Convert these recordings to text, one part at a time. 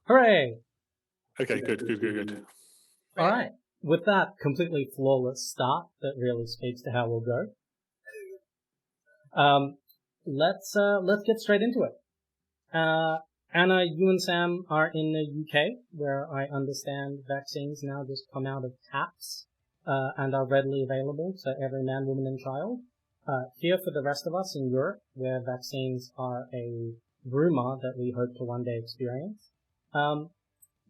Hooray! Okay, good. All right. With that completely flawless start that really speaks to how we'll go, let's get straight into it. Anna, you and Sam are in the UK, where I understand vaccines now just come out of taps and are readily available to every man, woman, and child. Here for the rest of us in Europe, where vaccines are a rumor that we hope to one day experience.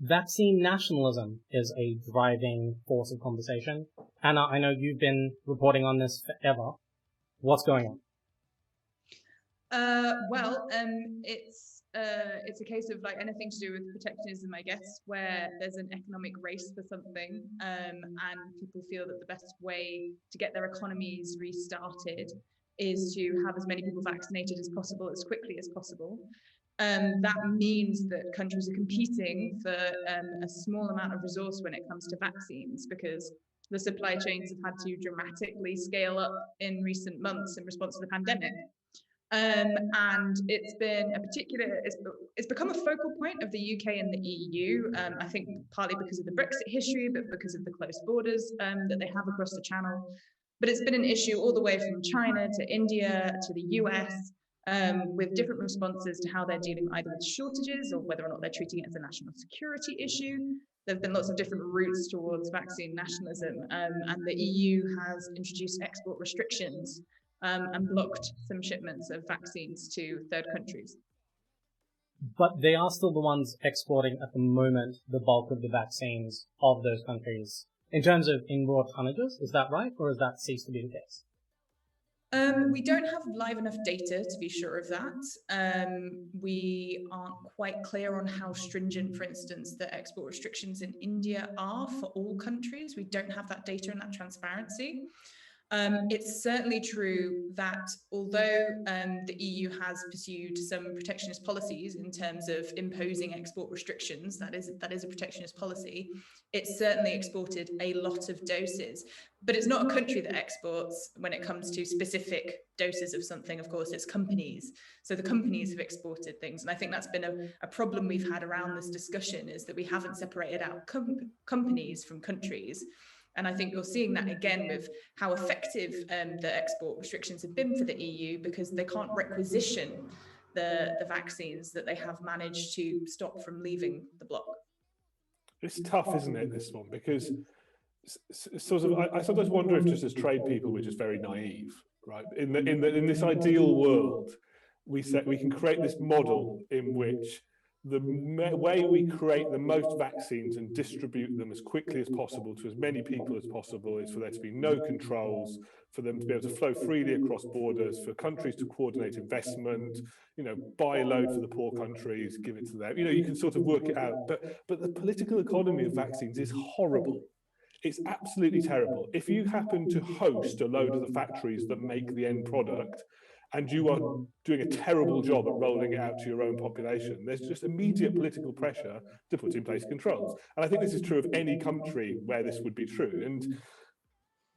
Vaccine nationalism is a driving force of conversation. Anna, I know you've been reporting on this forever. What's going on? It's a case of like anything to do with protectionism, I guess, where there's an economic race for something, and people feel that the best way to get their economies restarted is to have as many people vaccinated as possible, as quickly as possible. That means that countries are competing for a small amount of resource when it comes to vaccines, because the supply chains have had to dramatically scale up in recent months in response to the pandemic. And it's been it's become a focal point of the UK and the EU, I think partly because of the Brexit history, but because of the close borders that they have across the channel. But it's been an issue all the way from China to India to the US, with different responses to how they're dealing either with shortages or whether or not they're treating it as a national security issue. There have been lots of different routes towards vaccine nationalism, and the EU has introduced export restrictions and blocked some shipments of vaccines to third countries. But they are still the ones exporting at the moment the bulk of the vaccines of those countries. In terms of in raw tonnages, is that right, or has that ceased to be the case? We don't have live enough data to be sure of that. We aren't quite clear on how stringent, for instance, the export restrictions in India are for all countries. We don't have that data and that transparency. It's certainly true that although the EU has pursued some protectionist policies in terms of imposing export restrictions, that is a protectionist policy, it's certainly exported a lot of doses. But it's not a country that exports when it comes to specific doses of something. Of course, it's companies. So the companies have exported things. And I think that's been a problem we've had around this discussion, is that we haven't separated out companies from countries. And I think you're seeing that again with how effective the export restrictions have been for the EU, because they can't requisition the vaccines that they have managed to stop from leaving the bloc. It's tough, isn't it, this one? Because sort of, I sometimes wonder if just as trade people we're just very naive, right? In this ideal world, we can create this model in which the way we create the most vaccines and distribute them as quickly as possible to as many people as possible is for there to be no controls, for them to be able to flow freely across borders, for countries to coordinate investment, buy a load for the poor countries, give it to them. You can sort of work it out. But the political economy of vaccines is horrible. It's absolutely terrible. If you happen to host a load of the factories that make the end product, and you are doing a terrible job at rolling it out to your own population, there's just immediate political pressure to put in place controls. And I think this is true of any country where this would be true.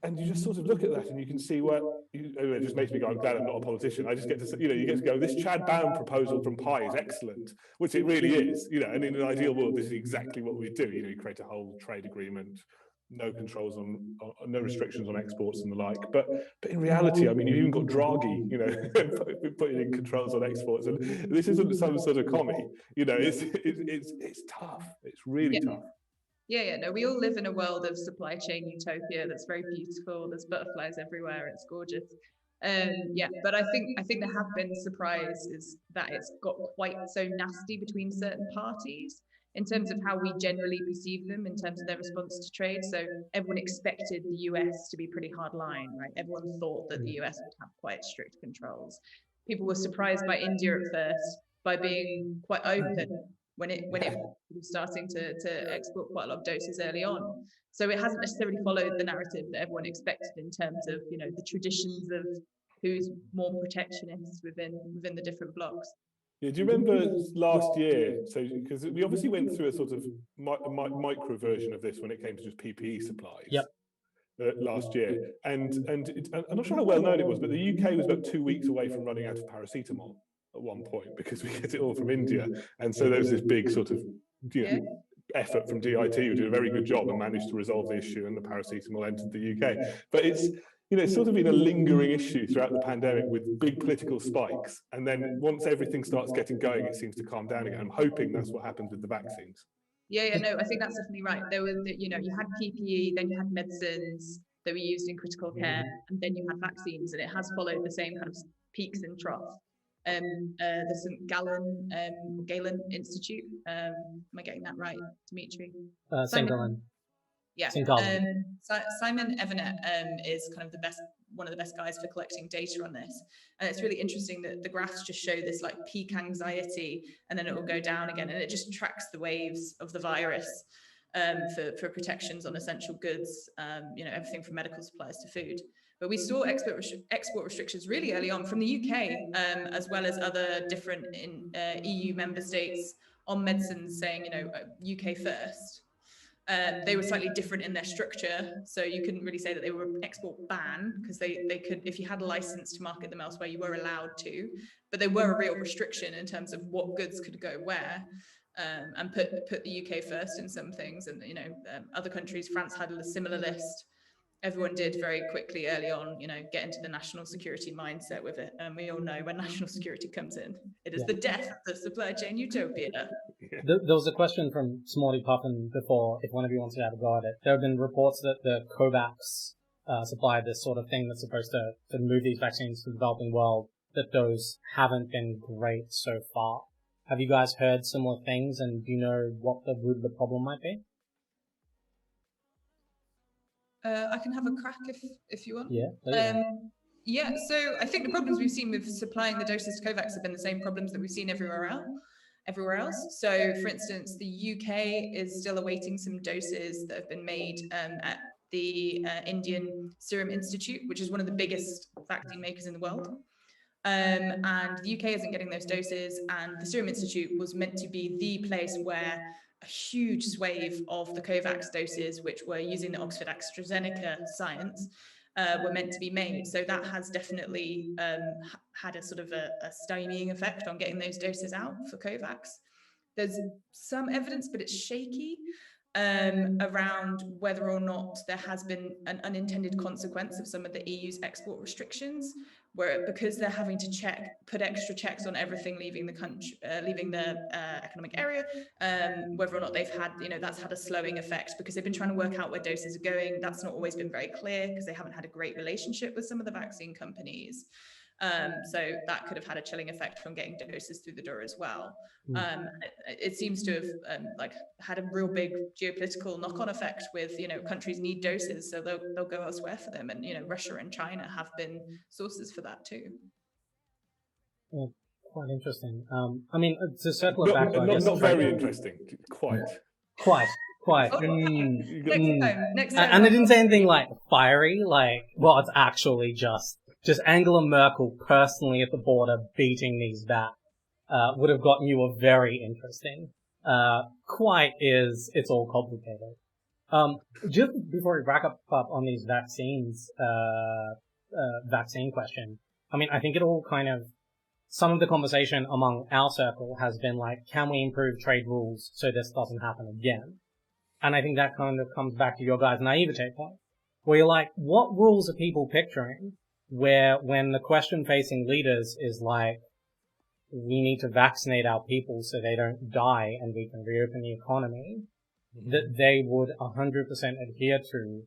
And you just sort of look at that and you can see it just makes me go, I'm glad I'm not a politician. I just get to, you get to go, this Chad Bown proposal from Pi is excellent, which it really is, and in an ideal world, this is exactly what we do. You create a whole trade agreement, no controls no restrictions on exports and the like. But in reality, I mean, you've even got Draghi, putting in controls on exports, and this isn't some sort of commie. It's tough. It's really tough. No, we all live in a world of supply chain utopia that's very beautiful. There's butterflies everywhere. It's gorgeous. But I think there have been surprises that it's got quite so nasty between certain parties in terms of how we generally perceive them in terms of their response to trade. So everyone expected the US to be pretty hard line, right? Everyone thought that the US would have quite strict controls. People were surprised by India at first by being quite open when it was starting to export quite a lot of doses early on. So it hasn't necessarily followed the narrative that everyone expected in terms of, the traditions of who's more protectionist within the different blocs. Yeah, do you remember last year? So, because we obviously went through a sort of micro version of this when it came to just PPE supplies. Yep. Last year, and I'm not sure how well known it was, but the UK was about 2 weeks away from running out of paracetamol at one point, because we get it all from India, and so there was this big sort of effort from DIT, who did a very good job and managed to resolve the issue, and the paracetamol entered the UK. But it's sort of been a lingering issue throughout the pandemic with big political spikes, and then once everything starts getting going, it seems to calm down again. I'm hoping that's what happens with the vaccines. No, I think that's definitely right. There was, you had PPE, then you had medicines that were used in critical care, and then you had vaccines, and it has followed the same kind of peaks and troughs. The St. Galen Institute. Am I getting that right, Dmitry? St. Galen. Yeah. Simon Everett is kind of one of the best guys for collecting data on this, and it's really interesting that the graphs just show this like peak anxiety, and then it will go down again, and it just tracks the waves of the virus for protections on essential goods, everything from medical supplies to food. But we saw export restrictions really early on from the UK, as well as other different EU member states on medicines, saying, UK first. They were slightly different in their structure, so you couldn't really say that they were an export ban, because they could, if you had a license to market them elsewhere, you were allowed to, but they were a real restriction in terms of what goods could go where, and put the UK first in some things, and other countries, France had a similar list. Everyone did very quickly early on, get into the national security mindset with it. And we all know when national security comes in, it is the death of the supply chain utopia. There was a question from Smarty Puffin before, if one of you wants to have a go at it. There have been reports that the COVAX supply, this sort of thing that's supposed to move these vaccines to the developing world, that those haven't been great so far. Have you guys heard similar things, and do you know what the root of the problem might be? I can have a crack if you want. Yeah. So I think the problems we've seen with supplying the doses to COVAX have been the same problems that we've seen everywhere else. So, for instance, the UK is still awaiting some doses that have been made at the Indian Serum Institute, which is one of the biggest vaccine makers in the world. And the UK isn't getting those doses, and the Serum Institute was meant to be the place where a huge swathe of the COVAX doses, which were using the Oxford AstraZeneca science, were meant to be made. So that has definitely had a sort of a stymieing effect on getting those doses out for COVAX. There's some evidence, but it's shaky, around whether or not there has been an unintended consequence of some of the EU's export restrictions, where because they're having to put extra checks on everything leaving the country, leaving the economic area, whether or not they've had, that's had a slowing effect, because they've been trying to work out where doses are going. That's not always been very clear, because they haven't had a great relationship with some of the vaccine companies. So that could have had a chilling effect from getting doses through the door as well. It seems to have had a real big geopolitical knock-on effect with, countries need doses, so they'll go elsewhere for them. And, Russia and China have been sources for that too. Yeah, quite interesting. I mean, to circle it back, not very interesting. Quite. Next time. And they didn't say anything like fiery, it's actually just Angela Merkel personally at the border beating these back would have gotten you a very interesting. It's all complicated. Just before we wrap up on these vaccines, vaccine question, I mean, I think it all some of the conversation among our circle has been can we improve trade rules so this doesn't happen again? And I think that kind of comes back to your guys' naivete point, where you're what rules are people picturing where when the question facing leaders is we need to vaccinate our people so they don't die and we can reopen the economy, that they would 100% adhere to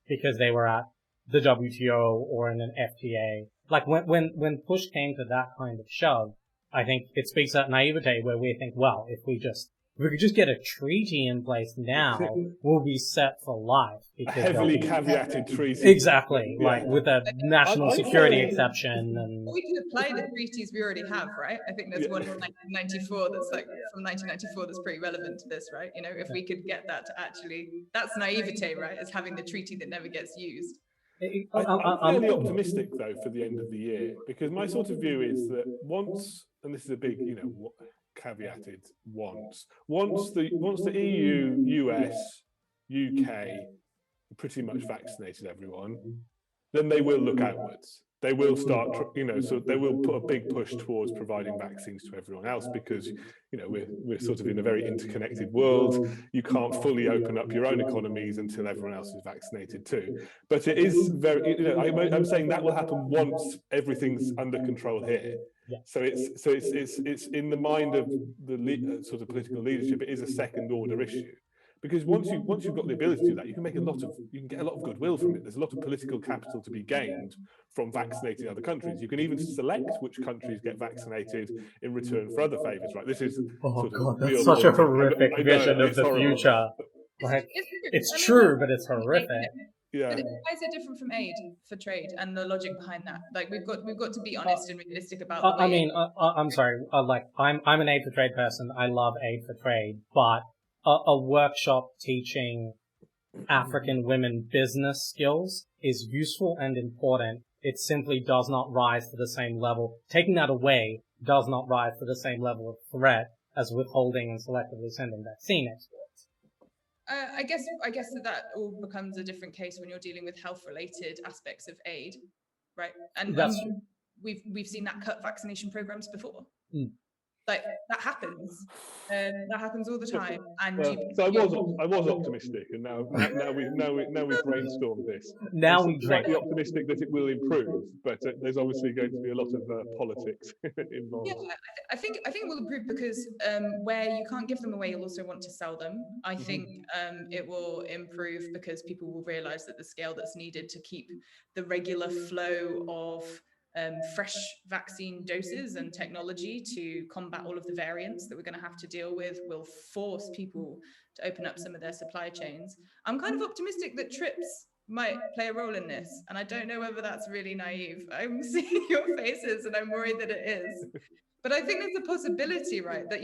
because they were at the WTO or in an FTA. When push came to that kind of shove, I think it speaks that naivete where we think, well, if we could just get a treaty in place now, we'll be set for life. A heavily caveated treaty. Exactly, with a national security exception. And we can apply the treaties we already have, right? I think there's one from 1994 that's from 1994 that's pretty relevant to this, right? If we could get that to actually, that's naivete, right? As having the treaty that never gets used. I'm fairly optimistic, though, for the end of the year, because my sort of view is that once, and this is a big, caveated once the EU, US, UK pretty much vaccinated everyone, then they will look outwards. they will start, so they will put a big push towards providing vaccines to everyone else, because, we're sort of in a very interconnected world. You can't fully open up your own economies until everyone else is vaccinated too. But it is very, I'm saying that will happen once everything's under control here. Yeah. So it's in the mind of the sort of political leadership, it is a second order issue. Because once you've got the ability to do that, you can get a lot of goodwill from it. There's a lot of political capital to be gained from vaccinating other countries. You can even select which countries get vaccinated in return for other favours, right? This is that's such a horrific vision of the future. Like, it's true, but it's horrific. Yeah. But why is it different from aid for trade and the logic behind that? Like, we've got to be honest and realistic about the way. I'm sorry. I'm an aid for trade person. I love aid for trade, but a workshop teaching African women business skills is useful and important. It simply does not rise to the same level. Taking that away does not rise to the same level of threat as withholding and selectively sending vaccine exports. I guess that all becomes a different case when you're dealing with health-related aspects of aid, right? And we've seen that cut vaccination programs before. Like, that happens. That happens all the time. And so I was optimistic, and now we've brainstormed this. Now we slightly optimistic that it will improve, but there's obviously going to be a lot of politics involved. Yeah, I think it will improve because where you can't give them away, you'll also want to sell them. I think it will improve because people will realise that the scale that's needed to keep the regular flow of fresh vaccine doses and technology to combat all of the variants that we're going to have to deal with will force people to open up some of their supply chains. I'm kind of optimistic that TRIPS might play a role in this, and I don't know whether that's really naive. I'm seeing your faces and I'm worried that it is. But I think there's a possibility, right, that,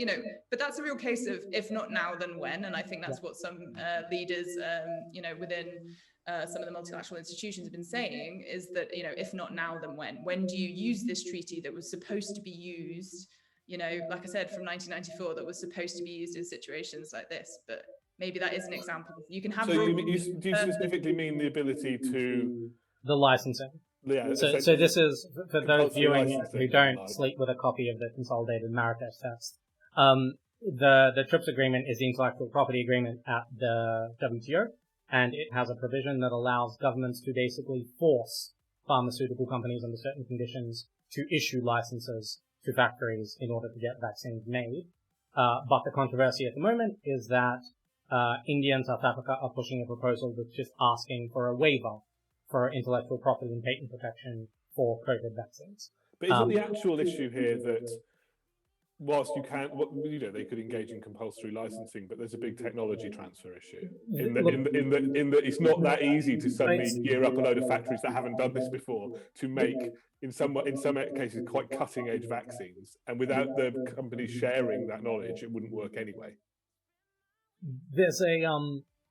but that's a real case of if not now, then when. And I think that's what some leaders, within some of the multilateral institutions have been saying, is that, if not now, then when? When do you use this treaty that was supposed to be used, like I said, from 1994, that was supposed to be used in situations like this? But maybe that is an example. You can have. So do you specifically mean the ability to the licensing? Yeah. So this is for those viewing who don't sleep with a copy of the Consolidated Marrakesh Text. The TRIPS agreement is the intellectual property agreement at the WTO, and it has a provision that allows governments to basically force pharmaceutical companies under certain conditions to issue licenses to factories in order to get vaccines made. But the controversy at the moment is that India and South Africa are pushing a proposal that's just asking for a waiver for intellectual property and patent protection for COVID vaccines. But isn't the actual issue here that whilst you can't, they could engage in compulsory licensing, but there's a big technology transfer issue in that it's not that easy to suddenly gear up a load of factories that haven't done this before to make, in some cases, quite cutting edge vaccines, and without the companies sharing that knowledge, it wouldn't work anyway. There's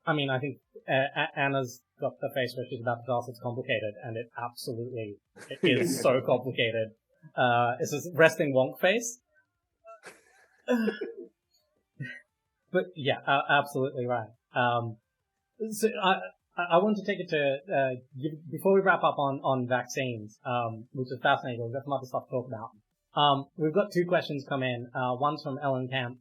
I think Anna's got the face where she's about to tell us it's complicated, and it absolutely is so complicated. It's this resting wonk face. But yeah, absolutely right. So I want to take it to, before we wrap up on vaccines, which is fascinating, we've got some other stuff to talk about. We've got two questions come in. One's from Emmeline Camp,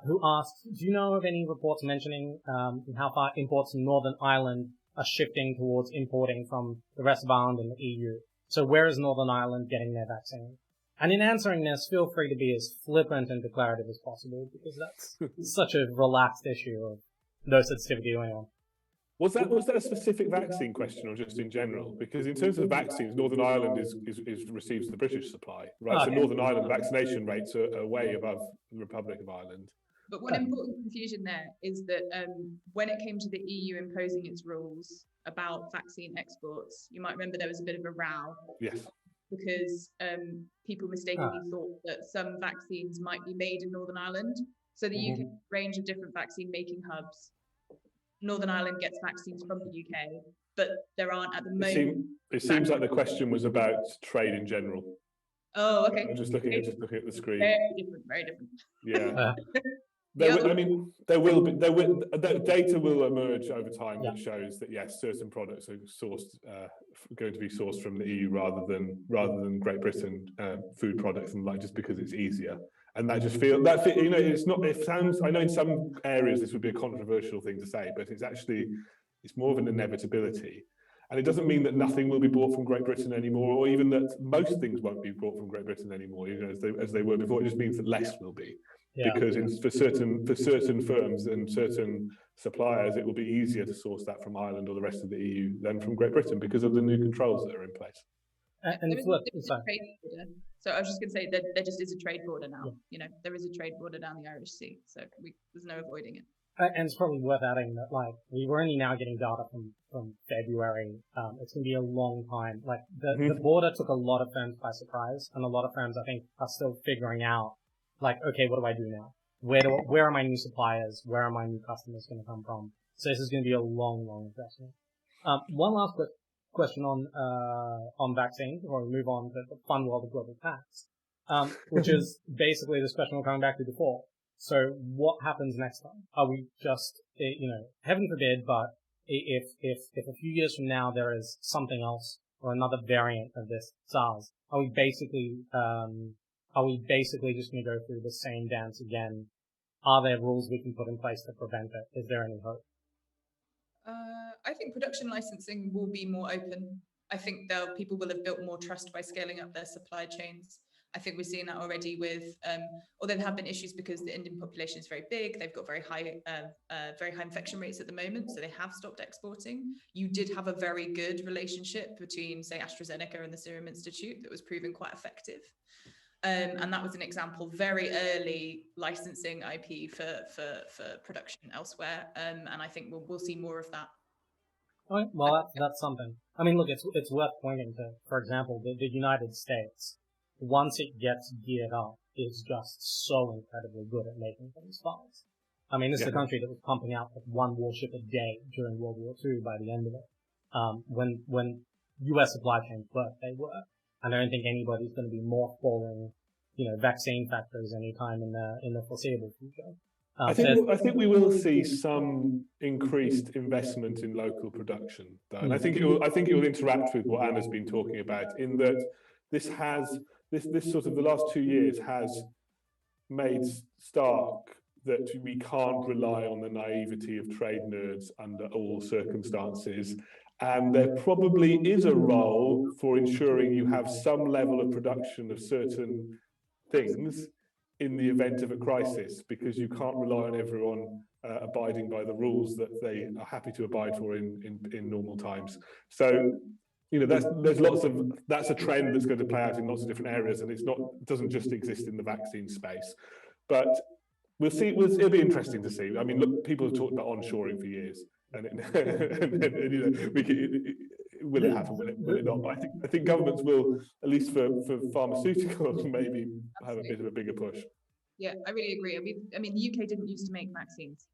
who asks, do you know of any reports mentioning how far imports from Northern Ireland are shifting towards importing from the rest of Ireland and the EU? So where is Northern Ireland getting their vaccine? And in answering this, feel free to be as flippant and declarative as possible, because that's such a relaxed issue of no sensitivity going on. Was that a specific vaccine question or just in general? Because in terms of vaccines, Northern Ireland receives the British supply, right? Okay. So Northern Ireland vaccination rates are way above the Republic of Ireland. But one important confusion there is that when it came to the EU imposing its rules about vaccine exports, you might remember there was a bit of a row. Yes. Because people mistakenly thought that some vaccines might be made in Northern Ireland. So the UK range of different vaccine making hubs. Northern Ireland gets vaccines from the UK, but there aren't at the moment. It seems like the question was about trade in general. Oh, okay. I'm just looking at the screen. Very different. Yeah. There will be data will emerge over time that shows that yes, certain products are going to be sourced from the EU rather than Great Britain, food products and just because it's easier. And that just it's not. It sounds. I know in some areas this would be a controversial thing to say, but it's more of an inevitability. And it doesn't mean that nothing will be bought from Great Britain anymore, or even that most things won't be bought from Great Britain anymore, as they were before. It just means that less will be. Because for certain firms and certain suppliers, it will be easier to source that from Ireland or the rest of the EU than from Great Britain because of the new controls that are in place. So I was just going to say that there just is a trade border now. There is a trade border down the Irish Sea, so there's no avoiding it. And it's probably worth adding that, we were only now getting data from February. It's going to be a long time. The border took a lot of firms by surprise, and a lot of firms, I think, are still figuring out, okay, what do I do now? Where are my new suppliers? Where are my new customers going to come from? So this is going to be a long, long investment. One last quick question on vaccines, before we move on to the fun world of global tax, which is basically this question we're coming back to before. So what happens next time? Are we just, heaven forbid, but if a few years from now there is something else or another variant of this SARS, are we basically just going to go through the same dance again? Are there rules we can put in place to prevent it? Is there any hope? I think production licensing will be more open. I think people will have built more trust by scaling up their supply chains. I think we're seeing that already with, although there have been issues because the Indian population is very big, they've got very high infection rates at the moment, so they have stopped exporting. You did have a very good relationship between, say, AstraZeneca and the Serum Institute that was proven quite effective. And that was an example, very early licensing IP for production elsewhere. And I think we'll see more of that. All right, well, that's something. I mean, look, it's worth pointing to, for example, the United States. Once it gets geared up, is just so incredibly good at making things fast. I mean, this is a country that was pumping out one warship a day during World War II by the end of it. When US supply chains work, they work. I don't think anybody's going to be mothballing, vaccine factories anytime in the foreseeable future. I think we will see some increased investment in local production, though, and I think it will interact with what Anna's been talking about, in that this sort of the last 2 years has made stark that we can't rely on the naivety of trade nerds under all circumstances. And there probably is a role for ensuring you have some level of production of certain things in the event of a crisis, because you can't rely on everyone abiding by the rules that they are happy to abide for in normal times. So, that's a trend that's going to play out in lots of different areas, and it doesn't just exist in the vaccine space. But we'll see. It'll be interesting to see. I mean, look, people have talked about onshoring for years. And will it happen? Will it not? But I think governments will, at least for pharmaceuticals, maybe have a bit of a bigger push. Yeah, I really agree. I mean, the UK didn't used to make vaccines,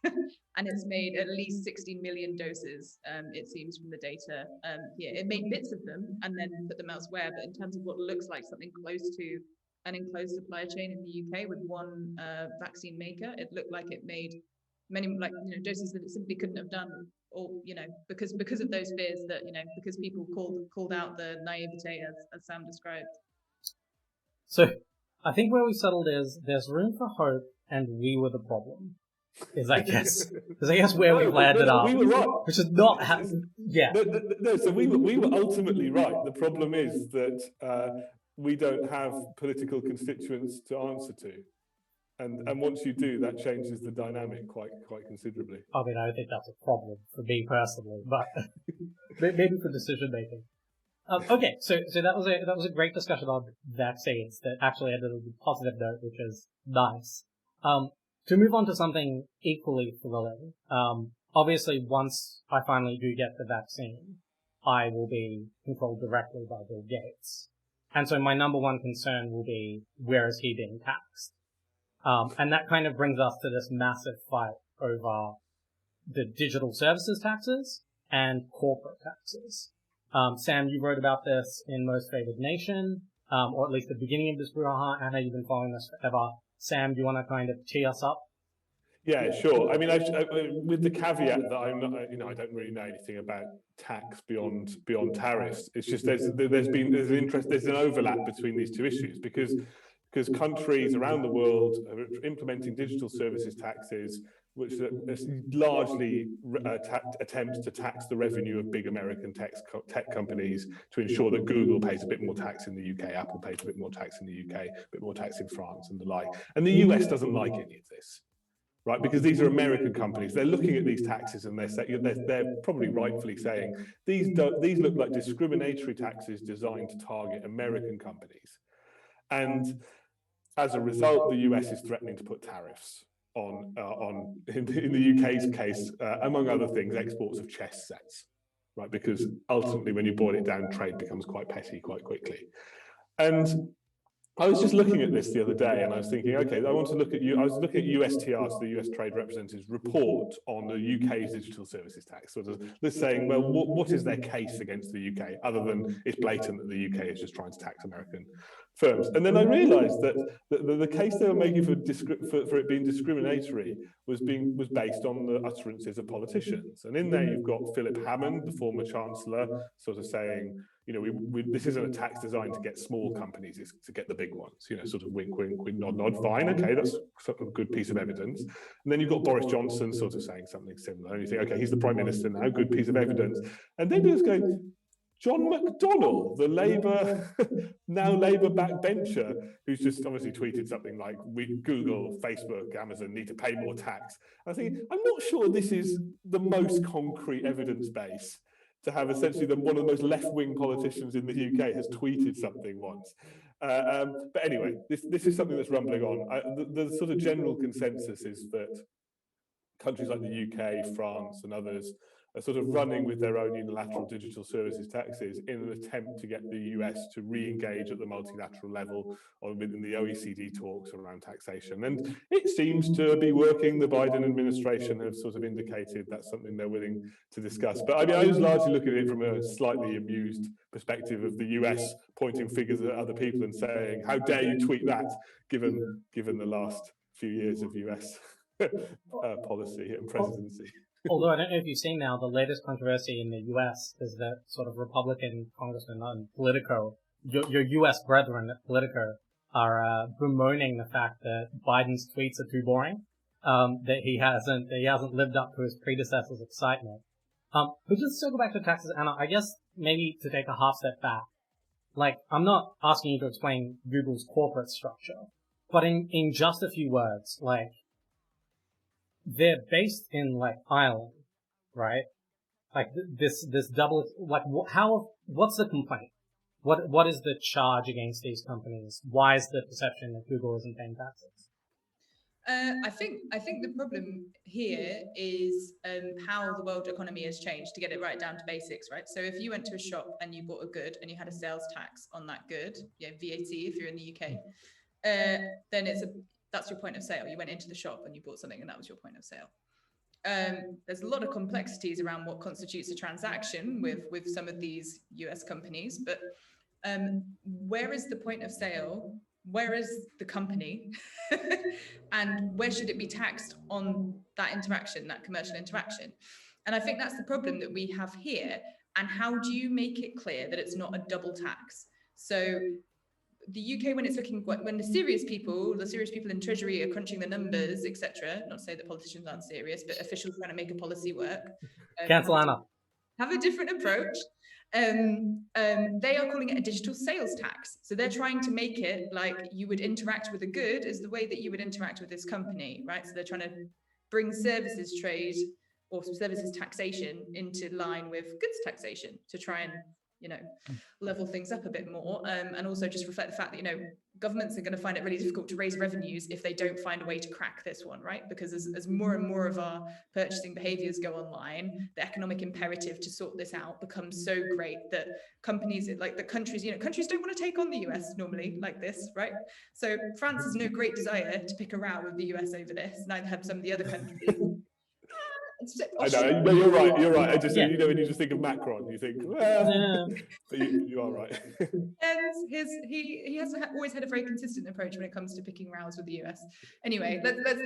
and it's made at least 16 million doses. It seems from the data. It made bits of them and then put them elsewhere. But in terms of what looks like something close to an enclosed supply chain in the UK with one vaccine maker, it looked like it made many doses that it simply couldn't have done, or because of those fears that because people called out the naivete as Sam described. So I think where we settled is there's room for hope, and we were the problem. Is I guess where we've landed up, we were right, which is not no. So we were ultimately right. The problem is that we don't have political constituents to answer to. And once you do, that changes the dynamic quite considerably. I mean, I don't think that's a problem for me personally, but maybe for decision making. Okay, so that was a great discussion on vaccines that actually ended on a positive note, which is nice. To move on to something equally thrilling, obviously once I finally do get the vaccine, I will be controlled directly by Bill Gates. And so my number one concern will be, where is he being taxed? And that kind of brings us to this massive fight over the digital services taxes and corporate taxes. Sam, you wrote about this in Most Favored Nation, or at least the beginning of this brouhaha. Anna, you've been following this forever. Sam, do you want to kind of tee us up Yeah, sure. I mean, with the caveat that I'm not, I don't really know anything about tax beyond tariffs. It's just there's an overlap between these two issues because countries around the world are implementing digital services taxes, which largely attempts to tax the revenue of big American tech companies to ensure that Google pays a bit more tax in the UK, Apple pays a bit more tax in the UK, a bit more tax in France and the like. And the US doesn't like any of this. Right, because these are American companies. They're looking at these taxes and they're probably rightfully saying these look like discriminatory taxes designed to target American companies. And as a result, the US is threatening to put tariffs on in the UK's case, among other things, exports of chess sets. Right, because ultimately, when you boil it down, trade becomes quite petty quite quickly. And I was just looking at this the other day and I was thinking, okay, I want to look at I was looking at USTR's, the US Trade Representative's report on the UK's digital services tax. So they're saying, well, what is their case against the UK, other than it's blatant that the UK is just trying to tax American firms? And then I realized that the case they were making for it being discriminatory was based on the utterances of politicians. And in there you've got Philip Hammond, the former Chancellor, sort of saying, this isn't a tax designed to get small companies, it's to get the big ones, sort of wink, wink, wink, nod, nod, fine, okay, that's a good piece of evidence. And then you've got Boris Johnson sort of saying something similar, and you think, okay, he's the Prime Minister now, good piece of evidence. And then you just go, John McDonnell, the now Labour backbencher, who's just obviously tweeted something like, Google, Facebook, Amazon need to pay more tax. I think, I'm not sure this is the most concrete evidence base to have essentially one of the most left-wing politicians in the UK has tweeted something once. But anyway, this is something that's rumbling on. The sort of general consensus is that countries like the UK, France and others are sort of running with their own unilateral digital services taxes in an attempt to get the US to re-engage at the multilateral level or within the OECD talks around taxation. And it seems to be working. The Biden administration have sort of indicated that's something they're willing to discuss. But I mean, I was largely looking at it from a slightly amused perspective of the US pointing fingers at other people and saying, how dare you tweet that, given the last few years of US policy and presidency. Although I don't know if you've seen now, the latest controversy in the US is that sort of Republican congressmen on Politico, your US brethren at Politico, are bemoaning the fact that Biden's tweets are too boring, that he hasn't lived up to his predecessor's excitement. But just to go back to taxes, Anna, I guess maybe to take a half step back, like, I'm not asking you to explain Google's corporate structure, but in just a few words, like, they're based in, like, Ireland, right? Like, this double, like, what's the complaint? What is the charge against these companies? Why is the perception that Google isn't paying taxes? I think the problem here is how the world economy has changed, to get it right down to basics, right? So if you went to a shop and you bought a good and you had a sales tax on that good, VAT if you're in the UK, then that's your point of sale. You went into the shop and you bought something and that was your point of sale. There's a lot of complexities around what constitutes a transaction with some of these US companies, but where is the point of sale? Where is the company? And where should it be taxed on that interaction, that commercial interaction? And I think that's the problem that we have here. And how do you make it clear that it's not a double tax? So the UK, when the serious people in Treasury are crunching the numbers, etc., not to say that politicians aren't serious, but officials trying to make a policy work. Cancel Anna. Have a different approach. They are calling it a digital sales tax. So they're trying to make it like you would interact with a good is the way that you would interact with this company, right? So they're trying to bring services trade or services taxation into line with goods taxation to try and, level things up a bit more, and also just reflect the fact that, governments are going to find it really difficult to raise revenues if they don't find a way to crack this one, right? Because as more and more of our purchasing behaviors go online, the economic imperative to sort this out becomes so great that countries don't want to take on the US normally like this, right? So France has no great desire to pick a row with the US over this, neither have some of the other countries. I know, no, you're right. You're right. I just, Yeah. you know, when you just think of Macron, you think, well, but you are right. And he has always had a very consistent approach when it comes to picking rows with the US. Anyway,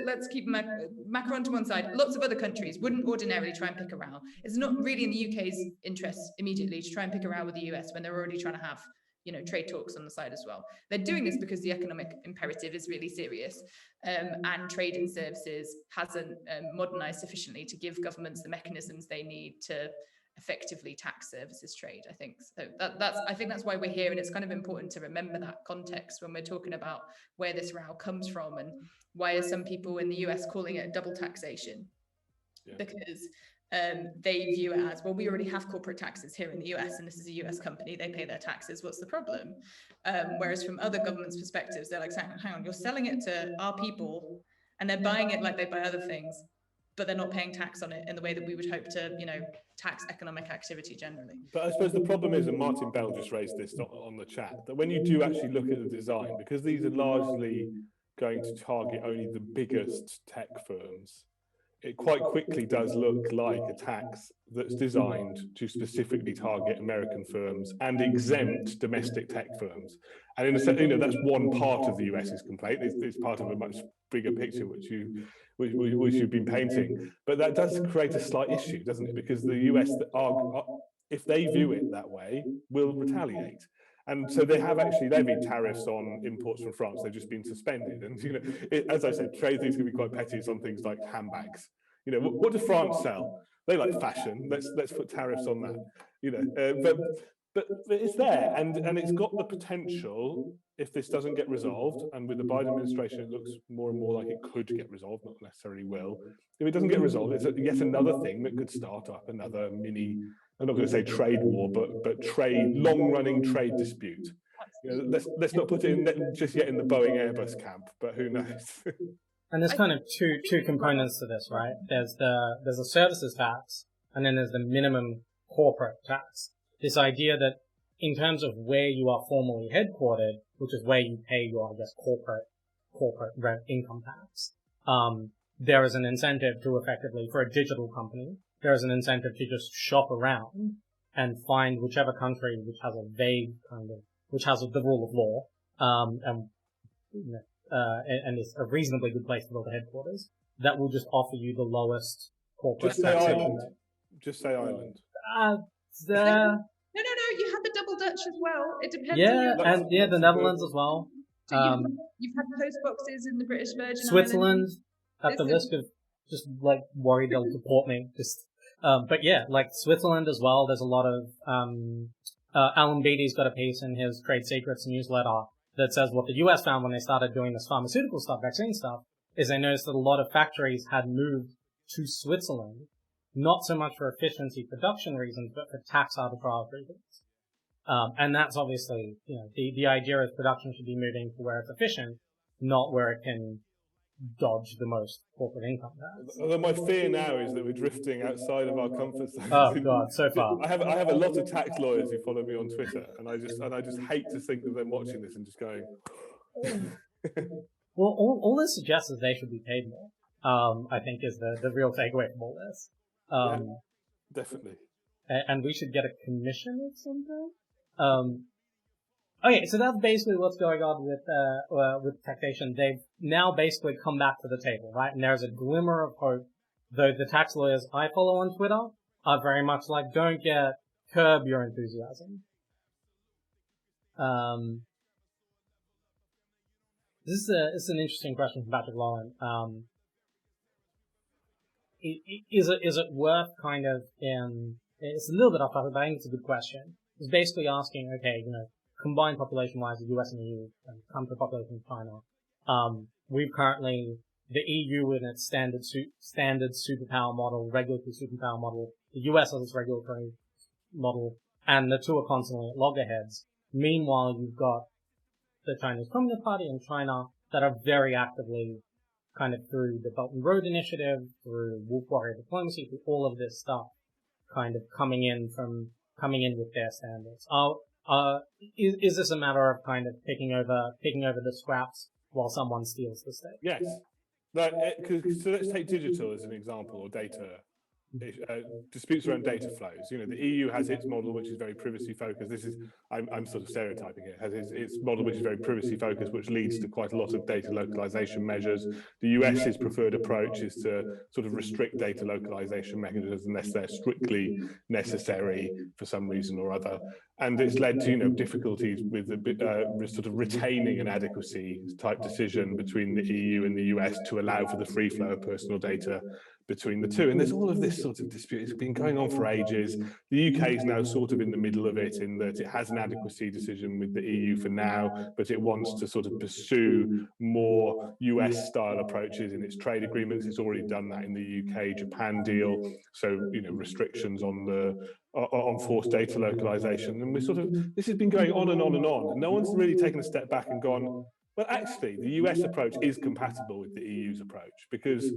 let's keep Macron to one side. Lots of other countries wouldn't ordinarily try and pick a row. It's not really in the UK's interest immediately to try and pick a row with the US when they're already trying to have, you know, trade talks on the side as well. They're doing this because the economic imperative is really serious, and trade and services hasn't modernized sufficiently to give governments the mechanisms they need to effectively tax services trade. I think so. I think that's why we're here, and it's kind of important to remember that context when we're talking about where this row comes from and why are some people in the US calling it double taxation, because they view it as, well, we already have corporate taxes here in the US, and this is a US company, they pay their taxes, what's the problem? Whereas from other governments' perspectives, they're like, hang on, you're selling it to our people, and they're buying it like they buy other things, but they're not paying tax on it in the way that we would hope to, you know, tax economic activity generally. But I suppose the problem is, and Martin Bell just raised this on the chat, that when you do actually look at the design, because these are largely going to target only the biggest tech firms, it quite quickly does look like a tax that's designed to specifically target American firms and exempt domestic tech firms. And in a sense, you know, that's one part of the US's complaint. It's part of a much bigger picture which you've been painting. But that does create a slight issue, doesn't it? Because the US, if they view it that way, will retaliate. And so they have actually levied tariffs on imports from France. They've just been suspended. And, you know, as I said, trade things can be quite petty on things like handbags. You know, what does France sell? They like fashion. Let's put tariffs on that. You know, but it's there, and it's got the potential, if this doesn't get resolved, and with the Biden administration, it looks more and more like it could get resolved, not necessarily will. If it doesn't get resolved, it's yet another thing that could start up another mini, I'm not going to say trade war, but long-running trade dispute. You know, let's not put it in just yet in the Boeing Airbus camp, but who knows? And there's kind of two components to this, right? There's a services tax, and then there's the minimum corporate tax. This idea that in terms of where you are formally headquartered, which is where you pay your, I guess, corporate income tax, there is an incentive to effectively, for a digital company, there is an incentive to just shop around and find whichever country which has a vague kind of, which has the rule of law, and is a reasonably good place to build a headquarters, that will just offer you the lowest corporate taxation. Just say Ireland. No, you have the double Dutch as well. It depends on your... the Netherlands as well. So you've had post boxes in the British Virgin Switzerland, Islands. at the risk of just, like, worried they'll deport me. But yeah, like, Switzerland as well, there's a lot of, Alan Beatty's got a piece in his Trade Secrets newsletter that says what the US found when they started doing this pharmaceutical stuff, vaccine stuff, is they noticed that a lot of factories had moved to Switzerland, not so much for efficiency production reasons, but for tax arbitrage reasons. And that's obviously, you know, the idea is production should be moving to where it's efficient, not where it can dodge the most corporate income tax. Although my fear now is that we're drifting outside of our comfort zone. Oh God, so far. I have a lot of tax lawyers who follow me on Twitter, and I just hate to think of them watching this and just going. Well, all this suggests is they should be paid more. I think is the real takeaway from all this. Yeah, definitely. And we should get a commission of some kind. Okay, so that's basically what's going on with taxation. They've now basically come back to the table, right? And there's a glimmer of hope, though the tax lawyers I follow on Twitter are very much like, don't curb your enthusiasm. This is an interesting question from Patrick Lauren. Is it worth kind of, it's a little bit off topic, but I think it's a good question. It's basically asking, okay, you know, combined population-wise, the US and the EU, and come to population of China. We've currently, the EU in its standard superpower model, regulatory superpower model, the US has its regulatory model, and the two are constantly at loggerheads. Meanwhile, you've got the Chinese Communist Party and China that are very actively kind of through the Belt and Road Initiative, through Wolf Warrior diplomacy, through all of this stuff, kind of coming in with their standards. Is this a matter of kind of picking over the scraps while someone steals the state? Yes. So let's take digital as an example, or data. disputes around data flows. You know, the EU has its model, which is very privacy focused. This is, I'm sort of stereotyping it, has its model, which is very privacy focused, which leads to quite a lot of data localization measures. The US's preferred approach is to sort of restrict data localization mechanisms unless they're strictly necessary for some reason or other. And it's led to, you know, difficulties with the sort of retaining an adequacy type decision between the EU and the US to allow for the free flow of personal data between the two. And there's all of this sort of dispute. It's been going on for ages. The UK is now sort of in the middle of it, in that it has an adequacy decision with the EU for now, but it wants to sort of pursue more US style approaches in its trade agreements. It's already done that in the UK-Japan deal. So, you know, restrictions on forced data localization. And this has been going on and on and on. And no one's really taken a step back and gone, well, actually, the US approach is compatible with the EU's approach, because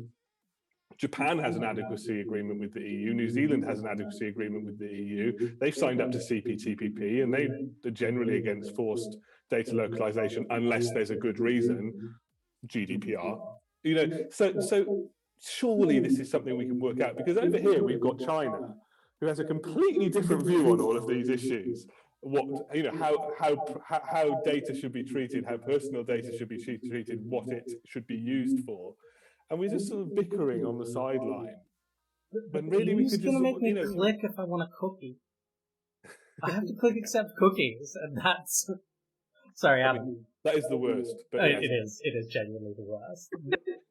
Japan has an adequacy agreement with the EU. New Zealand has an adequacy agreement with the EU. They've signed up to CPTPP, and they are generally against forced data localization unless there's a good reason, GDPR. You know, so surely this is something we can work out, because over here we've got China, who has a completely different view on all of these issues. What, you know, how data should be treated, how personal data should be treated, what it should be used for. And we're just sort of bickering on the sideline. When really we could just, gonna make me you know, click if I want a cookie. I have to click accept cookies, and that's... Sorry, Adam. That is the worst. But yes. It is genuinely the worst.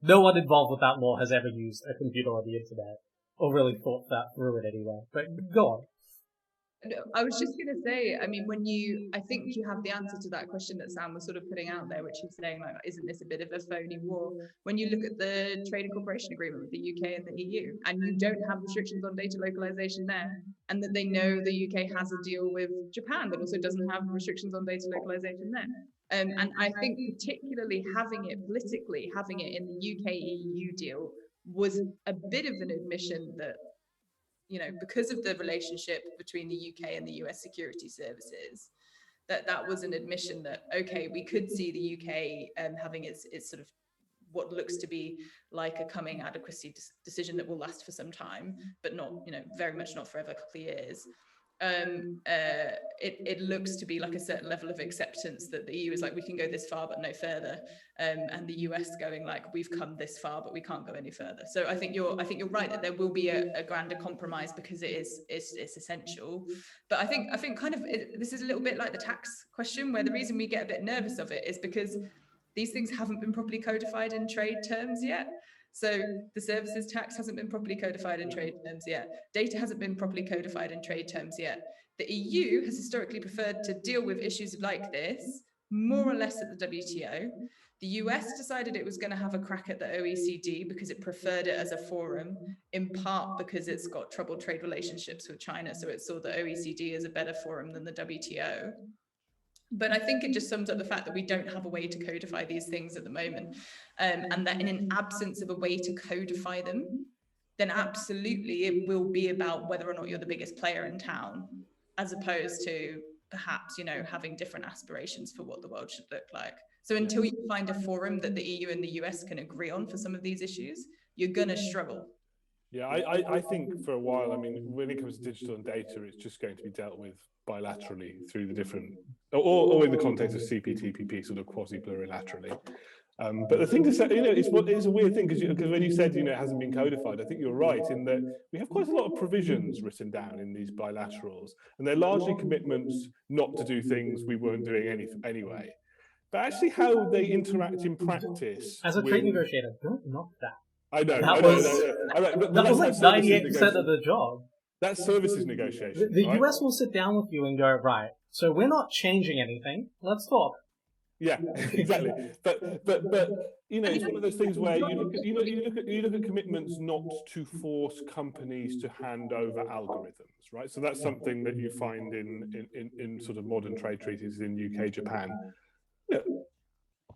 No one involved with that law has ever used a computer or the internet, or really thought that through it anyway. But go on. I was just going to say, I mean, I think you have the answer to that question that Sam was sort of putting out there, which is saying, like, isn't this a bit of a phony war? When you look at the trade and cooperation agreement with the UK and the EU, and you don't have restrictions on data localization there, and that they know the UK has a deal with Japan that also doesn't have restrictions on data localization there. And I think particularly having it politically, having it in the UK-EU deal was a bit of an admission that, you know, because of the relationship between the UK and the US security services, that was an admission that, okay, we could see the UK having its sort of what looks to be like a coming adequacy decision that will last for some time, but not, you know, very much not forever, a couple of years. It looks to be like a certain level of acceptance that the EU is like, we can go this far but no further, and the US going like, we've come this far but we can't go any further. So I think you're right that there will be a grander compromise, because it's essential. But I think kind of this is a little bit like the tax question, where the reason we get a bit nervous of it is because these things haven't been properly codified in trade terms yet. So the services tax hasn't been properly codified in trade terms yet. Data hasn't been properly codified in trade terms yet. The EU has historically preferred to deal with issues like this more or less at the WTO. The US decided it was going to have a crack at the OECD because it preferred it as a forum, in part because it's got troubled trade relationships with China. So it saw the OECD as a better forum than the WTO. But I think it just sums up the fact that we don't have a way to codify these things at the moment, and that in an absence of a way to codify them, then absolutely it will be about whether or not you're the biggest player in town, as opposed to perhaps, you know, having different aspirations for what the world should look like. So until you find a forum that the EU and the US can agree on for some of these issues, you're going to struggle. Yeah, I think for a while, I mean, when it comes to digital and data, it's just going to be dealt with bilaterally through the different, or in the context of CPTPP, sort of quasi-plurilaterally. But the thing to say, you know, it's a weird thing, because when you said, you know, it hasn't been codified, I think you're right in that we have quite a lot of provisions written down in these bilaterals, and they're largely commitments not to do things we weren't doing anyway. But actually how they interact in practice... As a trade negotiator, don't knock that. I know. That was like 98% of the job. That's services negotiation. The right? US will sit down with you and go, right, so we're not changing anything. Let's talk. Yeah, exactly. But you know, it's one of those things where you look at commitments not to force companies to hand over algorithms, right? So that's something that you find in sort of modern trade treaties in UK, Japan. You know,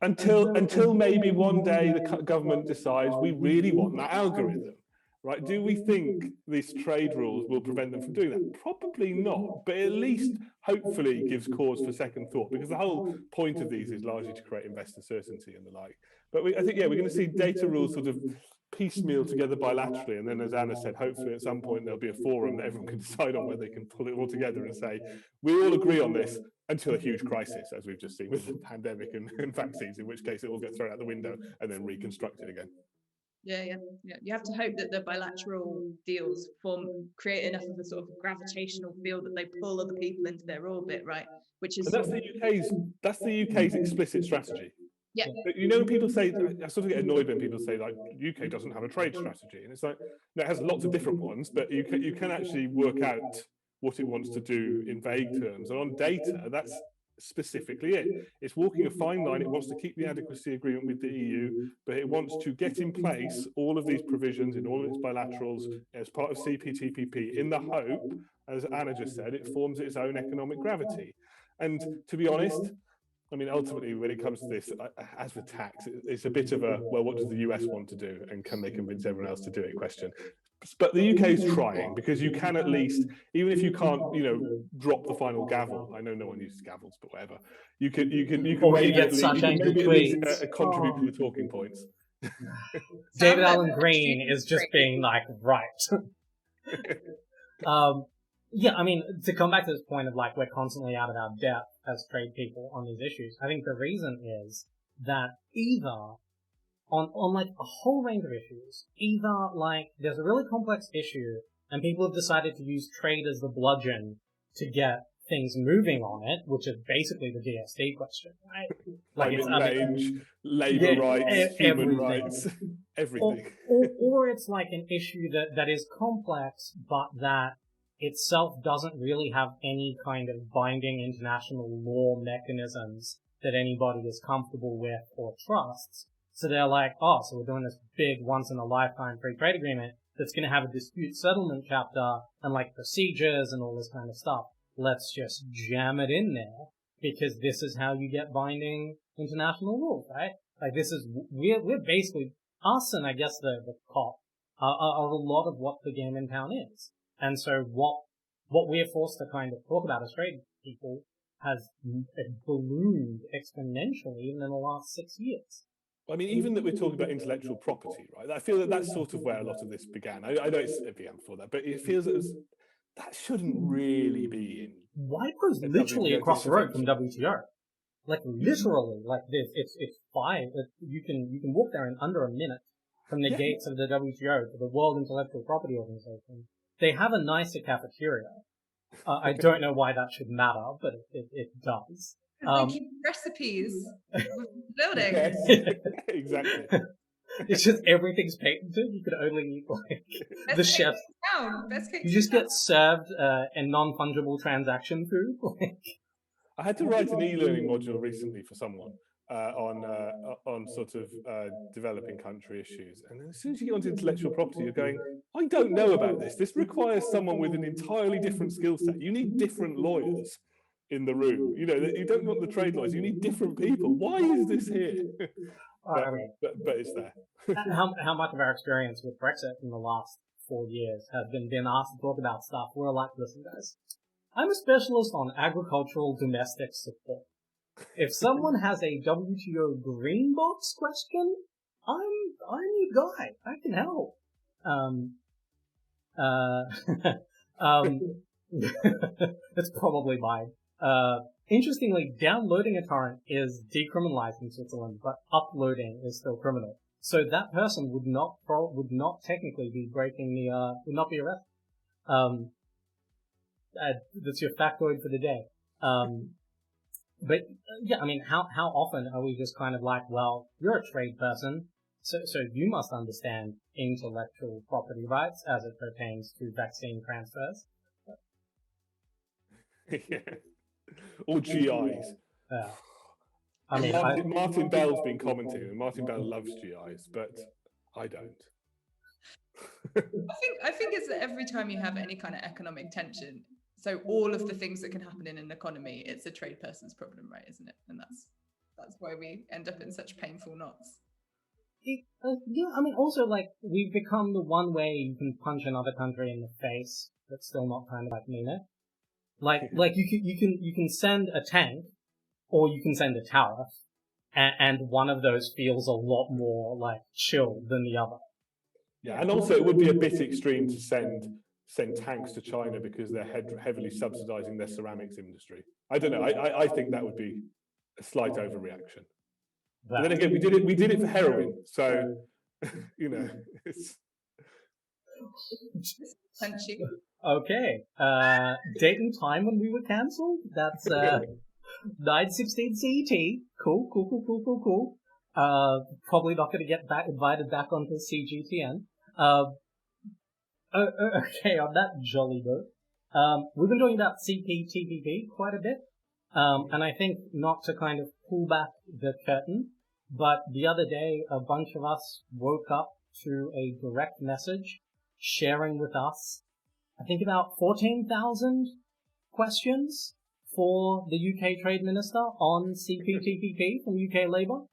until maybe one day the government decides we really want that algorithm. right? Do we think these trade rules will prevent them from doing that? Probably not, but at least hopefully gives cause for second thought, because the whole point of these is largely to create investor certainty and the like. But I think, yeah, we're going to see data rules sort of piecemeal together bilaterally, and then, as Anna said, hopefully at some point there'll be a forum that everyone can decide on where they can pull it all together and say, we all agree on this, until a huge crisis, as we've just seen with the pandemic and vaccines, in which case it will get thrown out the window and then reconstructed again. Yeah. You have to hope that the bilateral deals create enough of a sort of gravitational field that they pull other people into their orbit, right? Which is, and that's the UK's explicit strategy. yeah. You know, when people say, I sort of get annoyed when people say like UK doesn't have a trade strategy, and it's like, no, it has lots of different ones, but you can actually work out what it wants to do in vague terms, and on data, that's specifically it. It's walking a fine line. It wants to keep the adequacy agreement with the EU, but it wants to get in place all of these provisions in all of its bilaterals as part of CPTPP, in the hope, as Anna just said, it forms its own economic gravity. And to be honest, I mean, ultimately, when it comes to this, as with tax, it's a bit of a, well, what does the US want to do, and can they convince everyone else to do it question. But the UK is trying, because you can at least, even if you can't, you know, drop the final gavel. I know no one uses gavels, but whatever. You can maybe at least contribute to the talking points. David Allen Green is just being like, right. Yeah, I mean, to come back to this point of like, we're constantly out of our depth as trade people on these issues, I think the reason is that either on like a whole range of issues, either like there's a really complex issue and people have decided to use trade as the bludgeon to get things moving on it, which is basically the GST question, right? Like it's range, labour rights, human rights, everything. Or it's like an issue that is complex, but that itself doesn't really have any kind of binding international law mechanisms that anybody is comfortable with or trusts. So they're like, oh, so we're doing this big once-in-a-lifetime free trade agreement that's going to have a dispute settlement chapter and like procedures and all this kind of stuff. Let's just jam it in there, because this is how you get binding international rules, right? Like this is, we're basically, us and I guess the COP are a lot of what the game in town is. And so what we're forced to kind of talk about as trade people has ballooned exponentially even in the last 6 years. I mean, even that we're talking about intellectual property, right? I feel that that's sort of where a lot of this began. I know it began before that, but it feels as that shouldn't really be in. WIPO's literally across the road from WTO. Like literally, like this, it's 5. You can walk there in under a minute from the gates of the WTO to the World Intellectual Property Organization. They have a nicer cafeteria. I don't know why that should matter, but it does. They keep recipes with building. Yes, exactly. It's just everything's patented. You could only eat like the chef. You just get served a non-fungible transaction food. I had to write an e-learning module recently for someone on sort of developing country issues, and then as soon as you get onto intellectual property, you're going, I don't know about this. This requires someone with an entirely different skill set. You need different lawyers in the room. You know, you don't want the trade lawyers. You need different people. Why is this here? but it's there. How much of our experience with Brexit in the last 4 years has been asked to talk about stuff? We're like, listen, guys, I'm a specialist on agricultural domestic support. If someone has a WTO green box question, I'm your guy. I can help. That's probably mine. Interestingly, downloading a torrent is decriminalized in Switzerland, but uploading is still criminal. So that person would not technically be breaking would not be arrested. That's your factoid for the day. But yeah, I mean, how often are we just kind of like, well, you're a trade person, so you must understand intellectual property rights as it pertains to vaccine transfers. Yeah. Or GIs. I mean, Martin Bell's been commenting, and Martin Bell loves GIs, but I don't. I think it's that every time you have any kind of economic tension, so all of the things that can happen in an economy, it's a trade person's problem, right? Isn't it? And that's why we end up in such painful knots. Yeah, I mean, also, like, we've become the one way you can punch another country in the face, but still not kind of, like, mean it. Like, you can send a tank, or you can send a tariff, and one of those feels a lot more, like, chill than the other. Yeah, and also it would be a bit extreme to send tanks to China because they're heavily subsidizing their ceramics industry. I don't know. I think that would be a slight overreaction. But then again, we did it for heroin, so you know, it's punchy. Okay. Date and time when we were cancelled? That's 9:16 CET. Cool. Probably not going to get invited back onto CGTN. Okay, on that jolly note, we've been talking about CPTPP quite a bit, and I think not to kind of pull back the curtain, but the other day a bunch of us woke up to a direct message sharing with us, I think about 14,000 questions for the UK Trade Minister on CPTPP from UK Labour.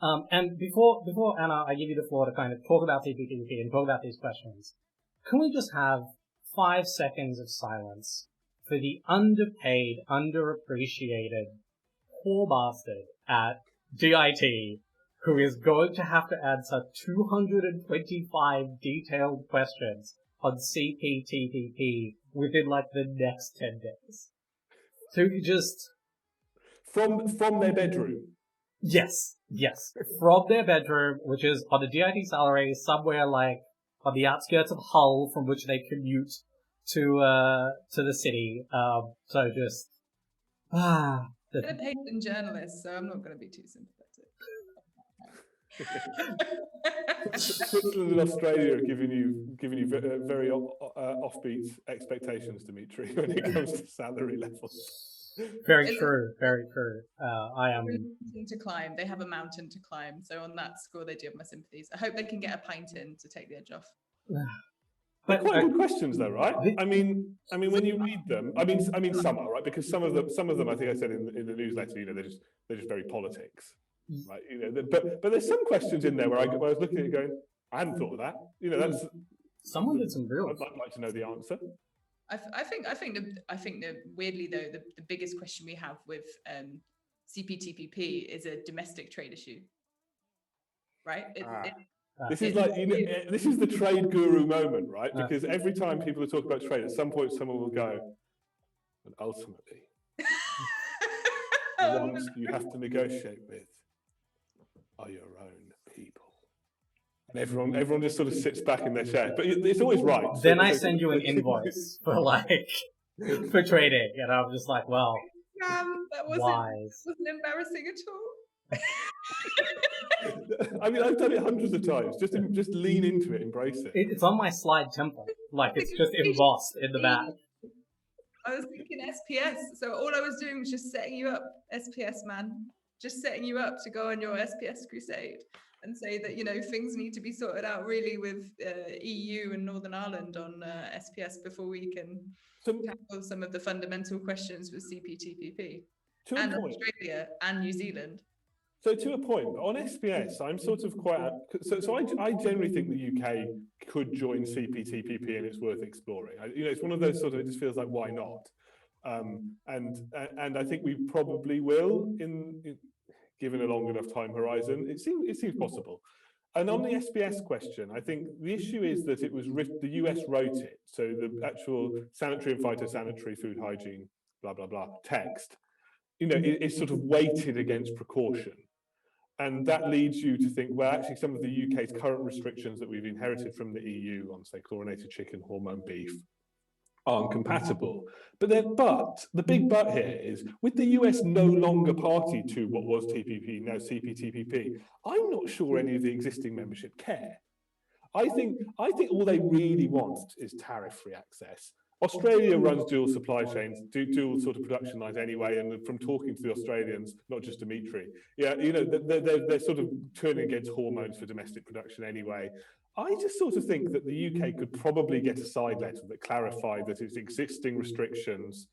And before Anna, I give you the floor to kind of talk about CPTPP and talk about these questions. Can we just have 5 seconds of silence for the underpaid, underappreciated, poor bastard at DIT who is going to have to answer 225 detailed questions on CPTPP within like the next 10 days? So you just... From their bedroom? Yes. From their bedroom, which is on a DIT salary somewhere like on the outskirts of Hull, from which they commute to the city. So just I'm a patient journalist, so I'm not going to be too sympathetic. Switzerland and Australia are giving you very offbeat expectations, Dmitry, when it comes to salary levels. Very true. I am to climb. They have a mountain to climb, so on that score, they do have my sympathies. I hope they can get a pint in to take the edge off. They're quite good questions, though, right? I mean, when you read them, I mean, some are right because some of them, I think I said in the newsletter, you know, they're just very politics, right? You know, but there's some questions in there where I was looking at it going, I hadn't thought of that. You know, that's someone did some real. I'd like to know the answer. I think that weirdly though the biggest question we have with CPTPP is a domestic trade issue, right? This is like, you know, this is the trade guru moment, right? Because every time people talk about trade, at some point someone will go, and ultimately, the ones you have to negotiate with are your own people. And everyone just sort of sits back in their chair. But it's always right. Then I send you an invoice for trading, and I'm just like, well, that wasn't embarrassing at all. I mean, I've done it hundreds of times. Just lean into it, embrace it. It's on my slide template. Like, it's just embossed in the back. I was thinking SPS, so all I was doing was just setting you up, SPS man. Just setting you up to go on your SPS crusade and say that, you know, things need to be sorted out really with EU and Northern Ireland on SPS before we can tackle some of the fundamental questions with CPTPP and Australia and New Zealand. So to a point, on SPS, I'm sort of quite... So I generally think the UK could join CPTPP and it's worth exploring. You know, it's one of those sort of, it just feels like, why not? And I think we probably will, given a long enough time horizon. It seems possible. And on the SPS question, I think the issue is that it was the US wrote it. So the actual sanitary and phytosanitary food hygiene, blah, blah, blah, text, you know, it's sort of weighted against precaution. And that leads you to think, well, actually, some of the UK's current restrictions that we've inherited from the EU on, say, chlorinated chicken, hormone beef, aren't compatible. But the big but here is, with the US no longer party to what was TPP, now CPTPP, I'm not sure any of the existing membership care. I think all they really want is tariff-free access. Australia runs dual supply chains, dual sort of production lines anyway, and from talking to the Australians, not just Dmitry, yeah, you know, they're sort of turning against hormones for domestic production anyway. I just sort of think that the UK could probably get a side letter that clarified that its existing restrictions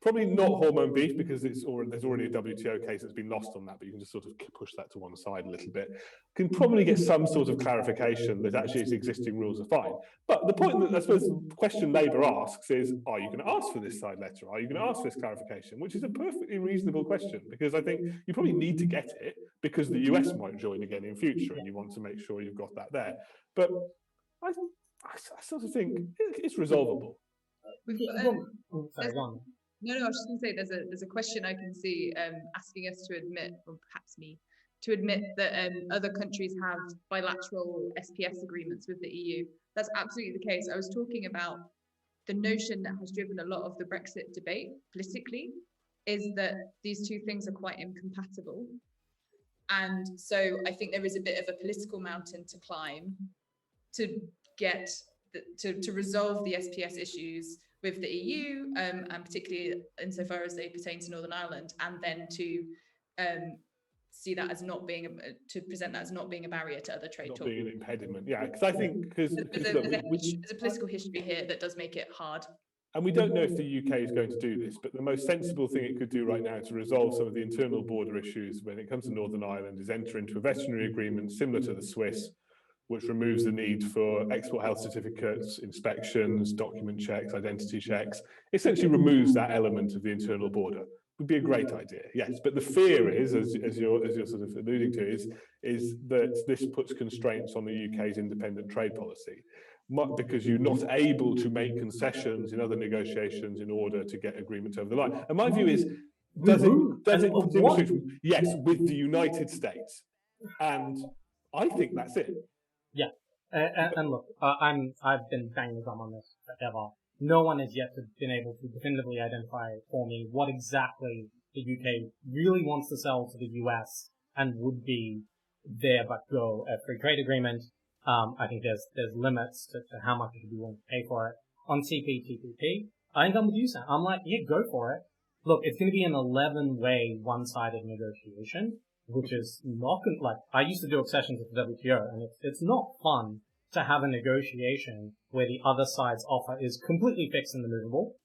Probably not hormone beef because there's already a WTO case that's been lost on that, but you can just sort of push that to one side a little bit. Can probably get some sort of clarification that actually its existing rules are fine. But the point that I suppose the question Labour asks is, are you going to ask for this side letter? Are you going to ask for this clarification? Which is a perfectly reasonable question, because I think you probably need to get it because the US might join again in future and you want to make sure you've got that there. But I sort of think it's resolvable. Sorry, go on. No, I was just going to say there's a question I can see asking us to admit, or perhaps me, to admit that other countries have bilateral SPS agreements with the EU. That's absolutely the case. I was talking about the notion that has driven a lot of the Brexit debate politically is that these two things are quite incompatible. And so I think there is a bit of a political mountain to climb to get to resolve the SPS issues with the EU, and particularly insofar as they pertain to Northern Ireland, and then to see that as not being to present that as not being a barrier to other trade talks. Not being an impediment, yeah. Because I think there's a political history here that does make it hard. And we don't know if the UK is going to do this, but the most sensible thing it could do right now to resolve some of the internal border issues when it comes to Northern Ireland is enter into a veterinary agreement similar to the Swiss, which removes the need for export health certificates, inspections, document checks, identity checks. Essentially removes that element of the internal border. Would be a great idea, yes. But the fear is, as you're sort of alluding to, is that this puts constraints on the UK's independent trade policy, because you're not able to make concessions in other negotiations in order to get agreements over the line. And my view is, does it yes, with the United States, and I think that's it. Yeah, and look, I've been banging the drum on this forever. No one has yet been able to definitively identify for me what exactly the UK really wants to sell to the US and would be there but go a free trade agreement. I think there's limits to how much you should be willing to pay for it. On CPTPP, I think I'm with you, Sam. I'm like, yeah, go for it. Look, it's going to be an 11-way one-sided negotiation, which is not like I used to do accessions with the WTO, and it's not fun to have a negotiation where the other side's offer is completely fixed and immovable,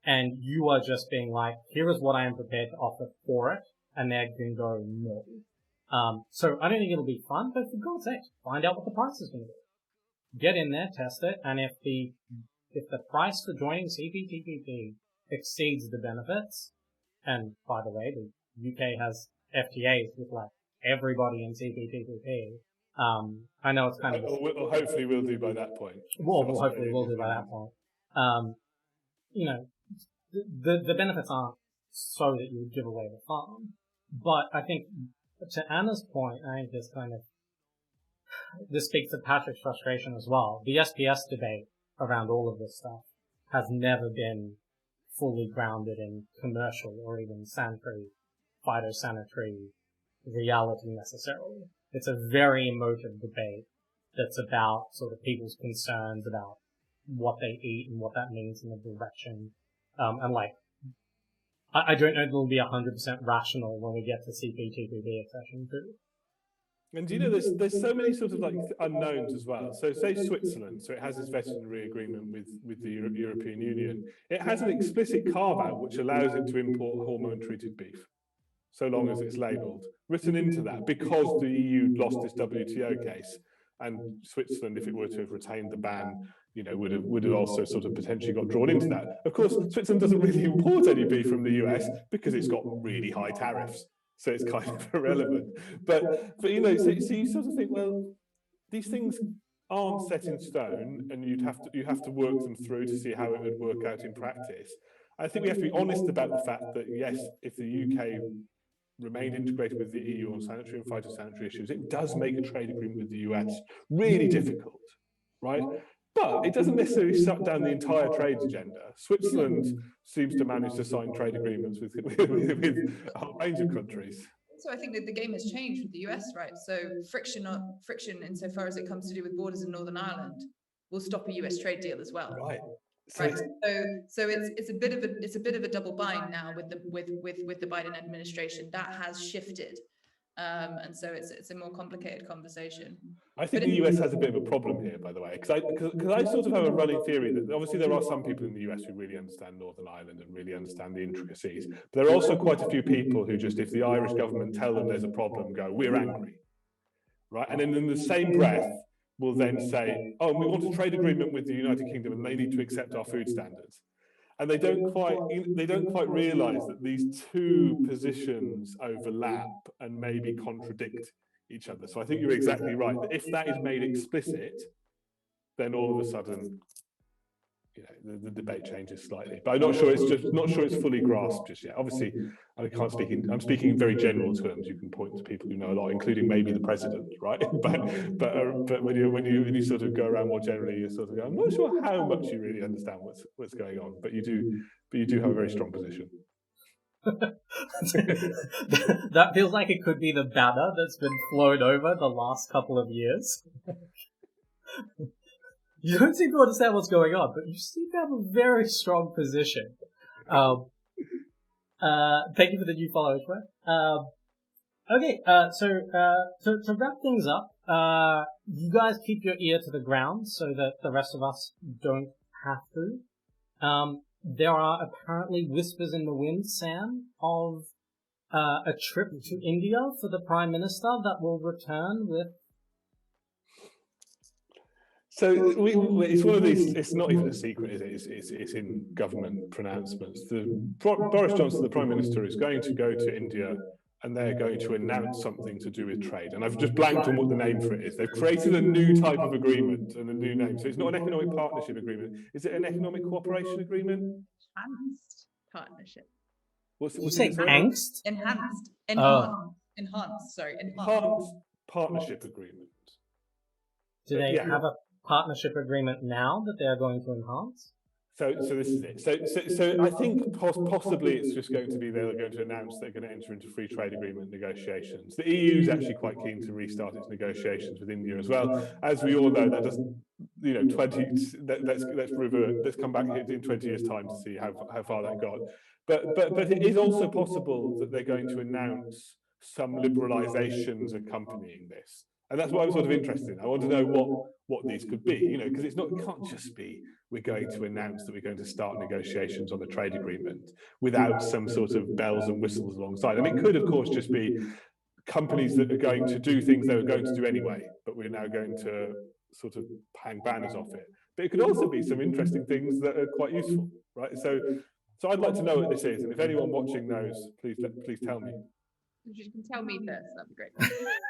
and you are just being like, here is what I am prepared to offer for it, and they're going to go no. So I don't think it'll be fun, but for God's sake, find out what the price is going to be. Get in there, test it, and if the price for joining CPTPP exceeds the benefits, and by the way, the UK has FTAs with like everybody in CPTPP. I know it's kind of. Or hopefully we'll do by that point. Well, hopefully we'll do by that point. You know, the benefits aren't so that you would give away the farm, but I think to Anna's point, I think this speaks to Patrick's frustration as well. The SPS debate around all of this stuff has never been fully grounded in commercial or even sanitary, phytosanitary reality necessarily. It's a very emotive debate that's about sort of people's concerns about what they eat and what that means in the direction. And like, I don't know if it'll be 100% rational when we get to CPTPP accession too. And you know, there's so many sort of like unknowns as well. So say Switzerland, so it has this veterinary agreement with the European Union. It has an explicit carve-out which allows it to import hormone-treated beef, so long as it's labelled, written into that, because the EU lost this WTO case, and Switzerland, if it were to have retained the ban, you know, would have also sort of potentially got drawn into that. Of course, Switzerland doesn't really import any beef from the US because it's got really high tariffs, so it's kind of irrelevant. But you know, so you sort of think, well, these things aren't set in stone, and you have to work them through to see how it would work out in practice. I think we have to be honest about the fact that yes, if the UK remained integrated with the EU on sanitary and phytosanitary issues, it does make a trade agreement with the US really difficult, right? But it doesn't necessarily shut down the entire trade agenda. Switzerland seems to manage to sign trade agreements with a whole range of countries. So I think that the game has changed with the US, right? So friction insofar as it comes to do with borders in Northern Ireland will stop a US trade deal as well. Right. Right. So it's a bit of a double bind now with the Biden administration that has shifted. And so it's a more complicated conversation. I think the US has a bit of a problem here, by the way, because I sort of have a running theory that obviously there are some people in the US who really understand Northern Ireland and really understand the intricacies. But there are also quite a few people who just, if the Irish government tell them there's a problem, go, we're angry, right? And then in the same breath, will then say, oh, and we want a trade agreement with the United Kingdom and they need to accept our food standards. And they don't quite realise that these two positions overlap and maybe contradict each other. So I think you're exactly right. That if that is made explicit, then all of a sudden, you know, the debate changes slightly. But I'm not sure it's fully grasped just yet. Obviously, I'm speaking in very general terms. You can point to people who know a lot, including maybe the president, right? but when you sort of go around more generally, you sort of go, I'm not sure how much you really understand what's going on, but you do have a very strong position. That feels like it could be the banner that's been flown over the last couple of years. You don't seem to understand what's going on, but you seem to have a very strong position. Thank you for the new follow, okay, so to wrap things up, you guys keep your ear to the ground so that the rest of us don't have to. There are apparently whispers in the wind, Sam, of a trip to India for the Prime Minister that will return with... So it's one of these, it's not even a secret, is it? It's in government pronouncements. Boris Johnson, the Prime Minister, is going to go to India and they're going to announce something to do with trade. And I've just blanked on what the name for it is. They've created a new type of agreement and a new name. So it's not an economic partnership agreement. Is it an economic cooperation agreement? Enhanced partnership. What's you say angst? Enhanced. Enhanced partnership agreement. Do they have a partnership agreement now that they're going to enhance? So this is it. So I think possibly it's just going to be they're going to announce they're going to enter into free trade agreement negotiations. The EU is actually quite keen to restart its negotiations with India as well. As we all know, that doesn't, you know, let's come back in 20 years' time to see how far that got. But it is also possible that they're going to announce some liberalizations accompanying this. And that's why I'm sort of interested. I want to know what these could be, you know, because it can't just be we're going to announce that we're going to start negotiations on a trade agreement without some sort of bells and whistles alongside. And it could, of course, just be companies that are going to do things they were going to do anyway, but we're now going to sort of hang banners off it. But it could also be some interesting things that are quite useful, right? So I'd like to know what this is, and if anyone watching knows, please tell me. You can tell me first, that'd be great.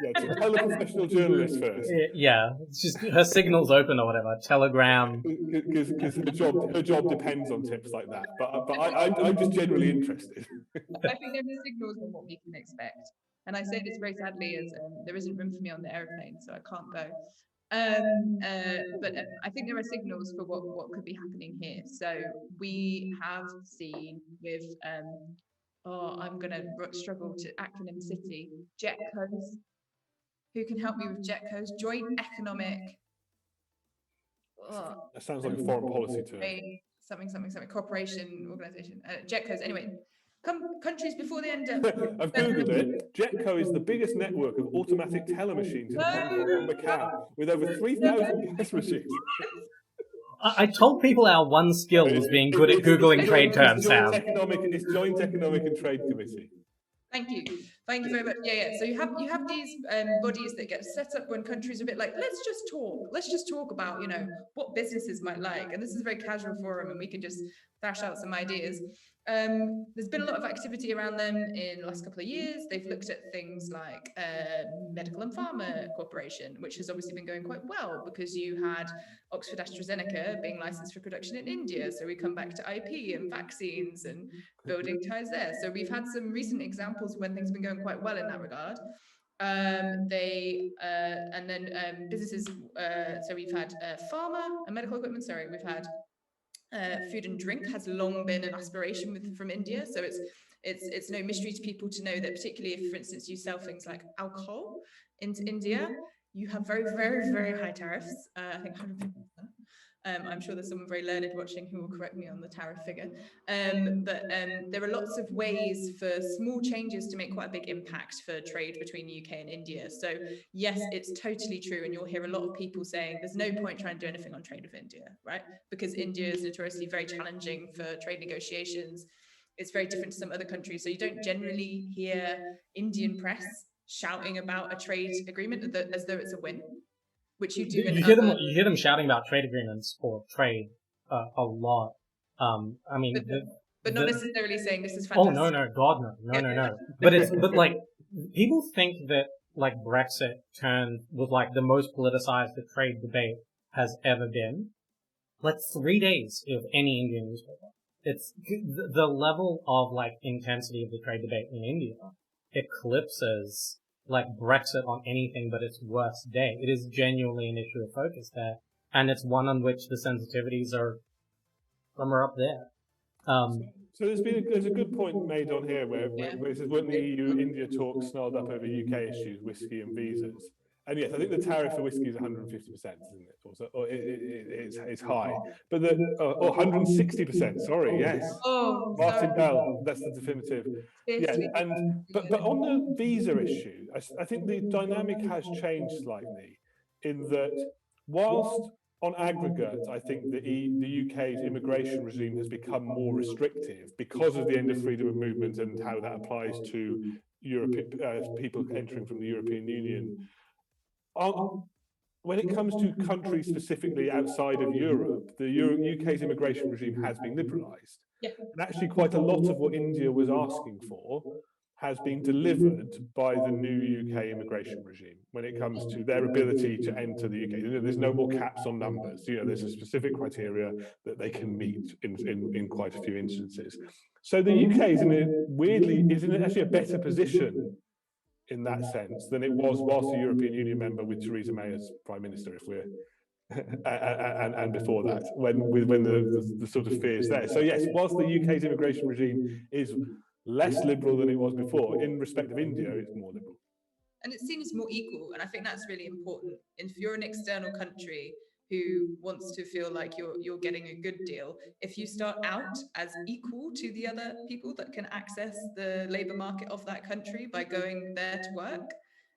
Yeah, tell the professional journalist first. Yeah, it's just her signal's open or whatever. Telegram. Because her job depends on tips like that. But I'm just generally interested. I think there are signals on what we can expect, and I say this very sadly as there isn't room for me on the aeroplane, so I can't go. But I think there are signals for what could be happening here. So we have seen with I'm going to struggle to acronym city, JETCOs. Who can help me with JETCOs? Joint Economic... That sounds like a foreign policy term. Something, cooperation, organisation. JETCOs, anyway. Countries before the end of... I've Googled it. JETCO is the biggest network of automatic teller machines in Hong Kong and Macau, with over 3,000 gas machines. I told people our one skill was being good at Googling trade terms, Sam. It's Joint Economic and Trade Committee. Thank you very much. Yeah. So you have these bodies that get set up when countries are a bit like, let's just talk about, you know, what businesses might like, and this is a very casual forum, and we can just thrash out some ideas. There's been a lot of activity around them in the last couple of years. They've looked at things like medical and pharma cooperation, which has obviously been going quite well because you had Oxford AstraZeneca being licensed for production in India. So we come back to IP and vaccines and building ties there. So we've had some recent examples when things have been going quite well in that regard. Businesses. So we've had pharma and medical equipment. We've had food and drink has long been an aspiration from India. So it's no mystery to people to know that, particularly if, for instance, you sell things like alcohol into India, you have very, very, very high tariffs. I think 150%. I'm sure there's someone very learned watching who will correct me on the tariff figure. But there are lots of ways for small changes to make quite a big impact for trade between the UK and India. So yes, it's totally true. And you'll hear a lot of people saying there's no point trying to do anything on trade with India, right? Because India is notoriously very challenging for trade negotiations. It's very different to some other countries. So you don't generally hear Indian press shouting about a trade agreement as though it's a win. Which you do. You hear them shouting about trade agreements or trade a lot. I mean, but not necessarily saying this is fantastic. Oh no, God no. But like people think that like Brexit was like the most politicized the trade debate has ever been. Like 3 days of any Indian newspaper. It's the level of like intensity of the trade debate in India eclipses like Brexit on anything but its worst day. It is genuinely an issue of focus there, and it's one on which the sensitivities are somewhere up there. So there's a good point made on here where it says, weren't the EU-India talks snarled up over UK issues, whiskey and visas? And yes, I think the tariff for whiskey is 150%, isn't it? Also, or it's high, but 160%. Sorry, yes. Oh, Martin Bell, that's the definitive. Yeah, and but on the visa issue, I think the dynamic has changed slightly, in that whilst on aggregate, I think the UK's immigration regime has become more restrictive because of the end of freedom of movement and how that applies to people entering from the European Union. When it comes to countries specifically outside of Europe, the UK's immigration regime has been liberalised. Yeah. And actually quite a lot of what India was asking for has been delivered by the new UK immigration regime when it comes to their ability to enter the UK. There's no more caps on numbers. There's a specific criteria that they can meet in quite a few instances. So the UK is in actually a better position in that sense than it was whilst a European Union member with Theresa May as Prime Minister, if we're and before that, when the sort of fears there. So yes, whilst the UK's immigration regime is less liberal than it was before, in respect of India, it's more liberal. And it's seen as more equal, and I think that's really important. If you're an external country who wants to feel like you're getting a good deal, if you start out as equal to the other people that can access the labour market of that country by going there to work,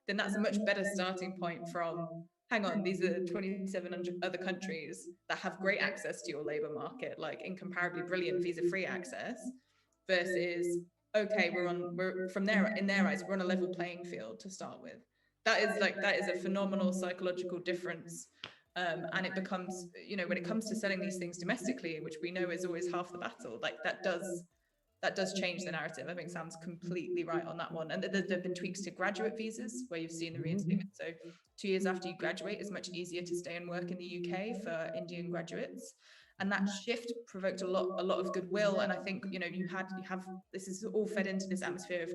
then that's a much better starting point from, hang on, these are 2,700 other countries that have great access to your labour market, like incomparably brilliant visa-free access, versus, okay, we're from there, in their eyes, we're on a level playing field to start with. That is a phenomenal psychological difference. And it becomes, when it comes to selling these things domestically, which we know is always half the battle, like that does change the narrative. I think Sam's completely right on that one. And there have been tweaks to graduate visas where you've seen the reinstatement. So 2 years after you graduate, it's much easier to stay and work in the UK for Indian graduates. And that shift provoked a lot of goodwill. And I think, you have this is all fed into this atmosphere of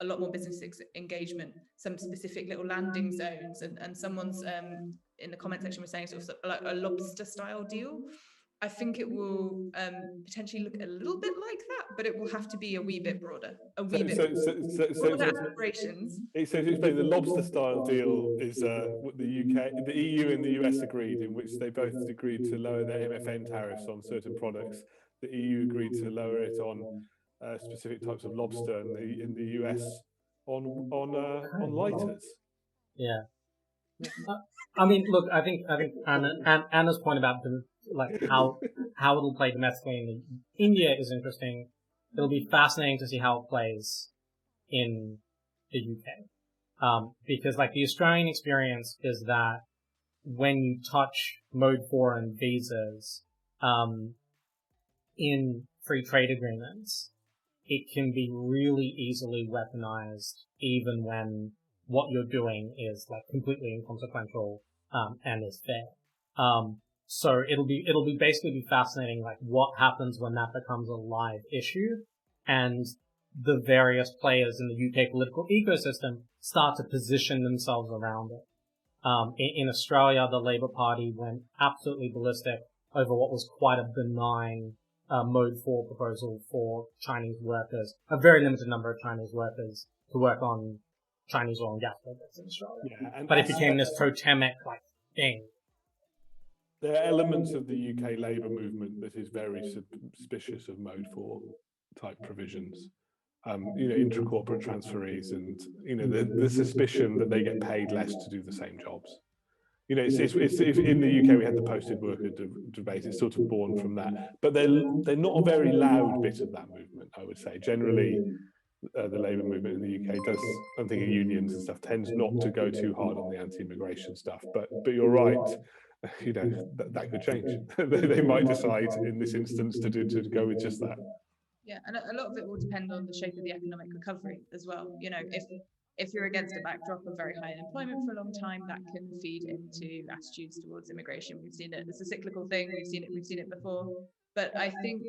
a lot more business engagement, some specific little landing zones, and someone's in the comment section was saying sort of like a lobster style deal. I think it will potentially look a little bit like that, but it will have to be a wee bit broader, broader aspirations. So to explain, the lobster style deal is what the EU and the US agreed, in which they both agreed to lower their MFN tariffs on certain products. The EU agreed to lower it on specific types of lobster, and in the US on lighters. Yeah. I mean, look, I think Anna's point about how it'll play domestically in India is interesting. It'll be fascinating to see how it plays in the UK. Because like the Australian experience is that when you touch Mode 4 and visas, in free trade agreements, it can be really easily weaponized even when what you're doing is like completely inconsequential, and is fair. So it'll be basically fascinating, like what happens when that becomes a live issue and the various players in the UK political ecosystem start to position themselves around it. In Australia, the Labour Party went absolutely ballistic over what was quite a benign Mode 4 proposal for Chinese workers, a very limited number of Chinese workers to work on Chinese oil and gas projects in Australia. Yeah, but it became this totemic like thing. there are elements of the UK labour movement that is very suspicious of Mode 4 type provisions. Intra-corporate transferees and, the suspicion that they get paid less to do the same jobs. It's in the UK we had the posted worker debate. It's sort of born from that, but they're not a very loud bit of that movement. I would say generally the labour movement in the UK does. I'm thinking unions and stuff tends not to go too hard on the anti-immigration stuff. But you're right. That could change. They might decide in this instance to go with just that. Yeah, and a lot of it will depend on the shape of the economic recovery as well. If you're against a backdrop of very high unemployment for a long time, that can feed into attitudes towards immigration. We've seen it. It's a cyclical thing. We've seen it before. But I think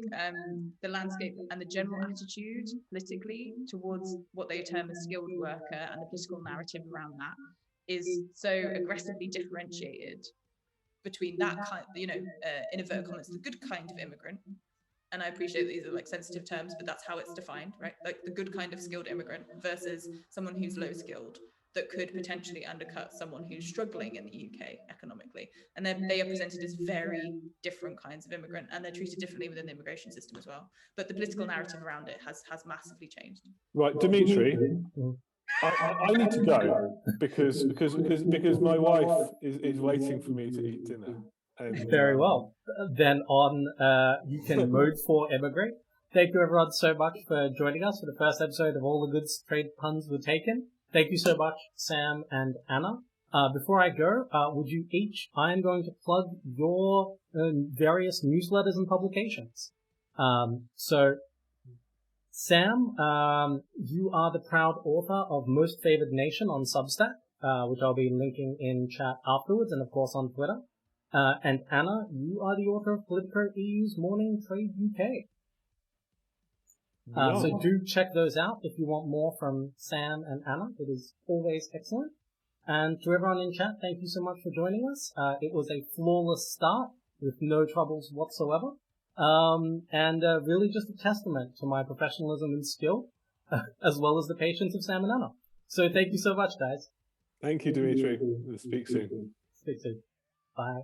the landscape and the general attitude politically towards what they term as skilled worker and the political narrative around that is so aggressively differentiated between that kind, in inverted commas, the good kind of immigrant. And I appreciate these are like sensitive terms, but that's how it's defined, right? Like the good kind of skilled immigrant versus someone who's low skilled that could potentially undercut someone who's struggling in the UK economically. And they are presented as very different kinds of immigrant, and they're treated differently within the immigration system as well. But the political narrative around it has massively changed. Right, Dmitry, I need to go because my wife is waiting for me to eat dinner. Very well. Then you can Mode 4 emigrate. Thank you everyone so much for joining us for the first episode of All the Good Trade Puns Were Taken. Thank you so much, Sam and Anna. Before I go, I'm going to plug your various newsletters and publications. So, Sam, you are the proud author of Most Favored Nation on Substack, which I'll be linking in chat afterwards and of course on Twitter. And Anna, you are the author of Politico EU's Morning Trade UK. So do check those out if you want more from Sam and Anna. It is always excellent. And to everyone in chat, thank you so much for joining us. It was a flawless start with no troubles whatsoever. And really just a testament to my professionalism and skill, as well as the patience of Sam and Anna. So thank you so much, guys. Thank you, Dmitry. We'll speak soon. Speak soon. Bye.